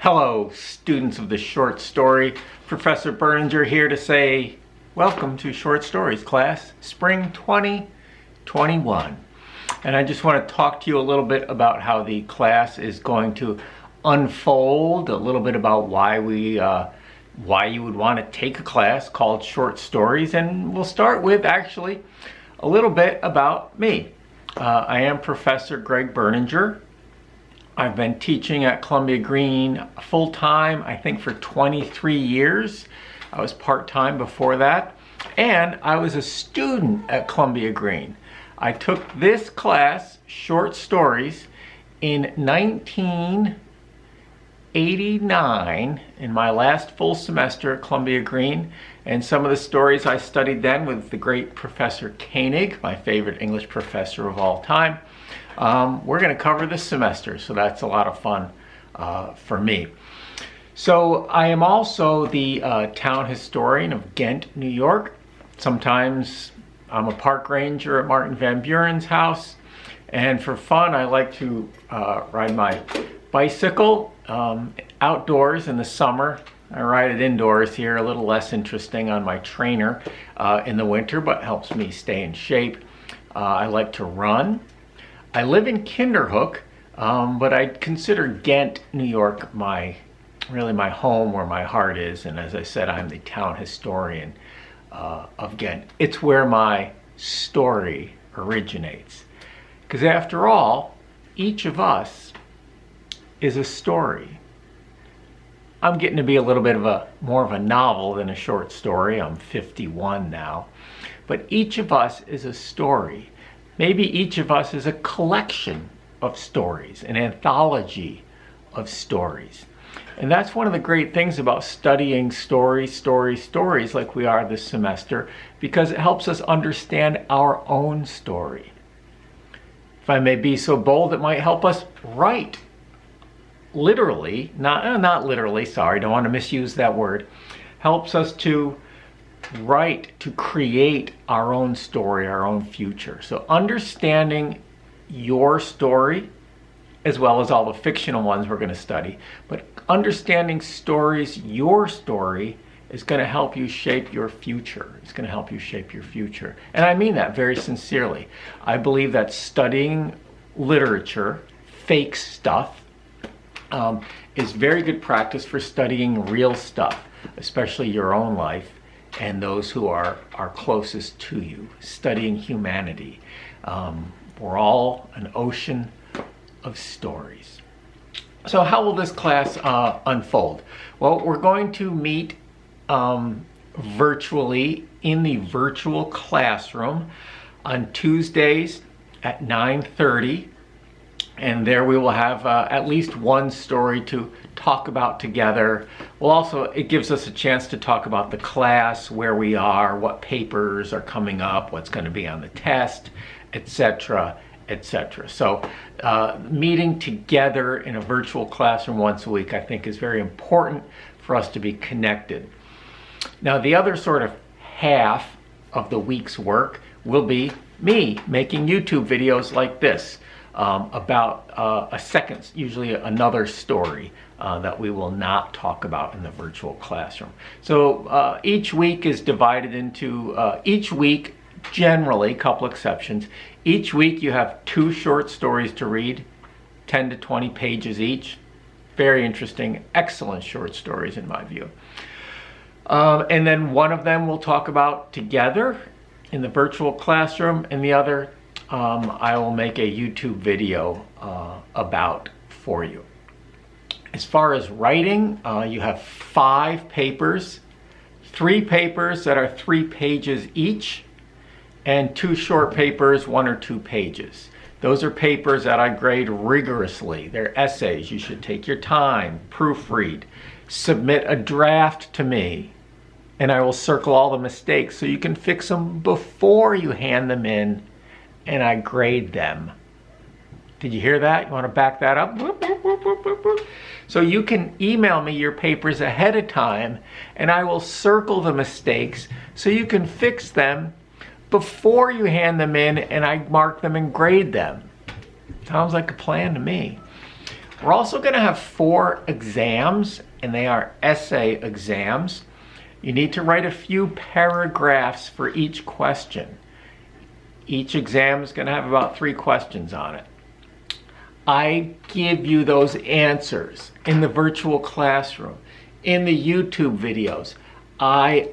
Hello, students of the short story. Professor Berninger here to say, welcome to Short Stories class, Spring 2021. And I just want to talk to you a little bit about how the class is going to unfold, a little bit about why you would want to take a class called Short Stories. And we'll start with actually a little bit about me. I am Professor Greg Berninger. I've been teaching at Columbia Green full-time, I think for 23 years. I was part-time before that. And I was a student at Columbia Green. I took this class, Short Stories, in 1989, in my last full semester at Columbia Green. And some of the stories I studied then with the great Professor Koenig, my favorite English professor of all time. We're going to cover this semester, so that's a lot of fun for me. So I am also the town historian of Ghent, New York. Sometimes I'm a park ranger at Martin Van Buren's house. And for fun, I like to ride my bicycle outdoors in the summer. I ride it indoors here, a little less interesting on my trainer in the winter, but helps me stay in shape. I like to run. I live in Kinderhook, but I consider Ghent, New York, really my home, where my heart is. And as I said, I'm the town historian of Ghent. It's where my story originates. Because after all, each of us is a story. I'm getting to be a little bit of more of a novel than a short story. I'm 51 now. But each of us is a story. Maybe each of us is a collection of stories, an anthology of stories. And that's one of the great things about studying stories like we are this semester, because it helps us understand our own story. If I may be so bold, it might help us write. Literally, not literally, sorry, don't want to misuse that word. Helps us to write, to create our own story, our own future. So understanding your story, as well as all the fictional ones we're going to study, but understanding stories, your story, is going to help you shape your future. It's going to help you shape your future. And I mean that very sincerely. I believe that studying literature, fake stuff, is very good practice for studying real stuff, especially your own life and those who are closest to you, studying humanity. We're all an ocean of stories. So how will this class unfold? Well, we're going to meet virtually in the virtual classroom on Tuesdays at 9:30. And there we will have at least one story to talk about together. It gives us a chance to talk about the class, where we are, what papers are coming up, what's going to be on the test, etc., etc. So meeting together in a virtual classroom once a week, I think, is very important for us to be connected. Now, the other sort of half of the week's work will be me making YouTube videos like this. About a second, usually another story that we will not talk about in the virtual classroom. So each week is divided into, each week, generally, couple exceptions, each week you have 2 short stories to read, 10 to 20 pages each. Very interesting, excellent short stories in my view. And then one of them we'll talk about together in the virtual classroom, and the other I will make a YouTube video about for you. As far as writing, you have 5 papers, 3 papers that are 3 pages each, and 2 short papers, 1 or 2 pages. Those are papers that I grade rigorously. They're essays. You should take your time, proofread, submit a draft to me, and I will circle all the mistakes so you can fix them before you hand them in, and I grade them. Did you hear that? You want to back that up? So you can email me your papers ahead of time, and I will circle the mistakes so you can fix them before you hand them in, and I mark them and grade them. Sounds like a plan to me. We're also going to have 4 exams, and they are essay exams. You need to write a few paragraphs for each question. Each exam is going to have about 3 questions on it. I give you those answers in the virtual classroom, in the YouTube videos. I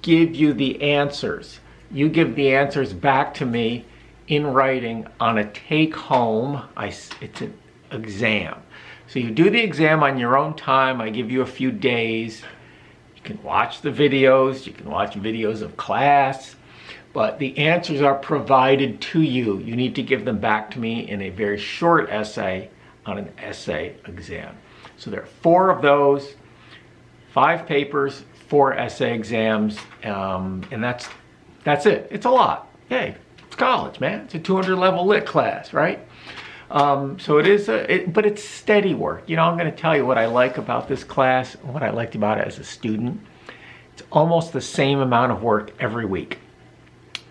give you the answers. You give the answers back to me in writing on a take-home. It's an exam. So you do the exam on your own time. I give you a few days. You can watch the videos. You can watch videos of class. But the answers are provided to you. You need to give them back to me in a very short essay on an essay exam. So there are 4 of those, 5 papers, 4 essay exams, and that's it. It's a lot. Yay, it's college, man. It's a 200 level lit class, right? So it is, but it's steady work. You know, I'm going to tell you what I like about this class and what I liked about it as a student. It's almost the same amount of work every week.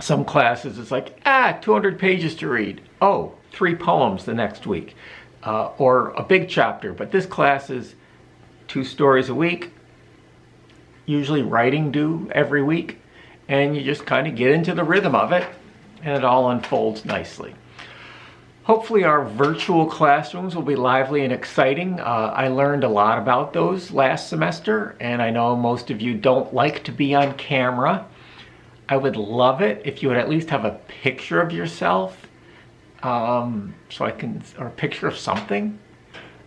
Some classes, it's like, 200 pages to read. Oh, 3 poems the next week. Or a big chapter. But this class is 2 stories a week. Usually writing due every week. And you just kind of get into the rhythm of it. And it all unfolds nicely. Hopefully our virtual classrooms will be lively and exciting. I learned a lot about those last semester. And I know most of you don't like to be on camera. I would love it if you would at least have a picture of yourself, or a picture of something.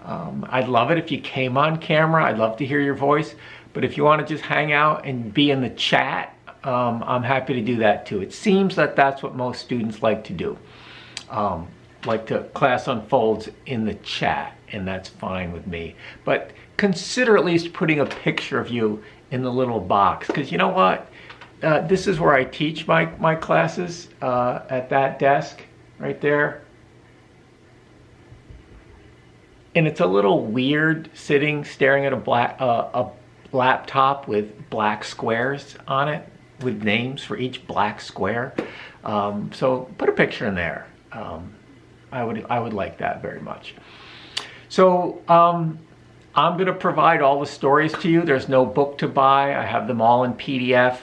I'd love it if you came on camera. I'd love to hear your voice. But if you want to just hang out and be in the chat, I'm happy to do that too. It seems that that's what most students like to do. Like the class unfolds in the chat, and that's fine with me. But consider at least putting a picture of you in the little box, because you know what? This is where I teach my classes, at that desk right there. And it's a little weird staring at a laptop with black squares on it with names for each black square. So put a picture in there. I would like that very much. So I'm going to provide all the stories to you. There's no book to buy. I have them all in PDF.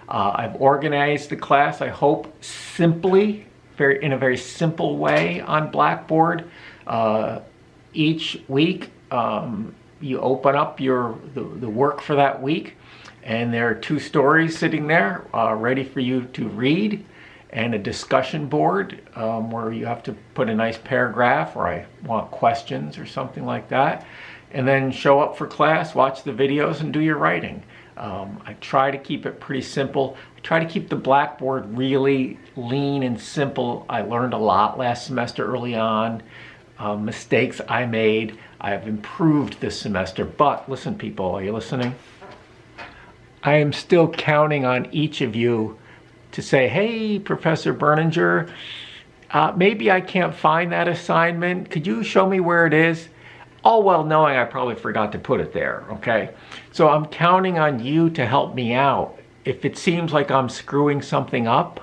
I've organized the class, I hope, simply, in a very simple way on Blackboard. Each week, you open up the work for that week, and there are 2 stories sitting there ready for you to read, and a discussion board where you have to put a nice paragraph, or I want questions or something like that, and then show up for class, watch the videos, and do your writing. I try to keep it pretty simple. I try to keep the Blackboard really lean and simple. I learned a lot last semester early on. Mistakes I made. I have improved this semester. But listen, people, are you listening? I am still counting on each of you to say, hey, Professor Berninger, maybe I can't find that assignment. Could you show me where it is? All well knowing I probably forgot to put it there, okay? So I'm counting on you to help me out. If it seems like I'm screwing something up,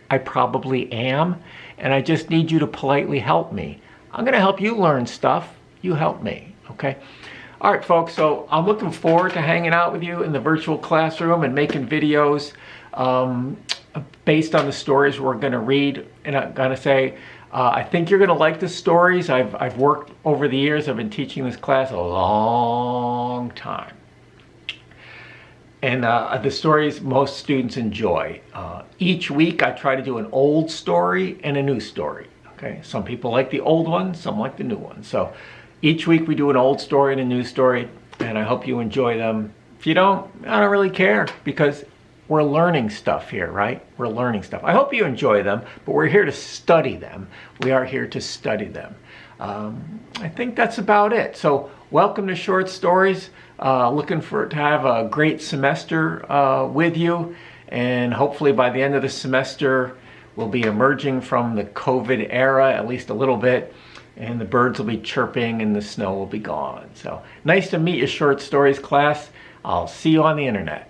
I probably am, and I just need you to politely help me. I'm gonna help you learn stuff, you help me, okay? All right, folks, so I'm looking forward to hanging out with you in the virtual classroom and making videos based on the stories we're gonna read. And I'm gonna say, I think you're gonna like the stories. I've worked over the years. I've been teaching this class a long time. And the stories most students enjoy. Each week I try to do an old story and a new story. Okay, some people like the old ones, some like the new ones. So each week we do an old story and a new story, and I hope you enjoy them. If you don't, I don't really care, because we're learning stuff here, right? We're learning stuff. I hope you enjoy them, but we're here to study them. We are here to study them. I think that's about it. So welcome to Short Stories. Looking to have a great semester with you. And hopefully by the end of the semester, we'll be emerging from the COVID era, at least a little bit. And the birds will be chirping and the snow will be gone. So nice to meet you, Short Stories class. I'll see you on the internet.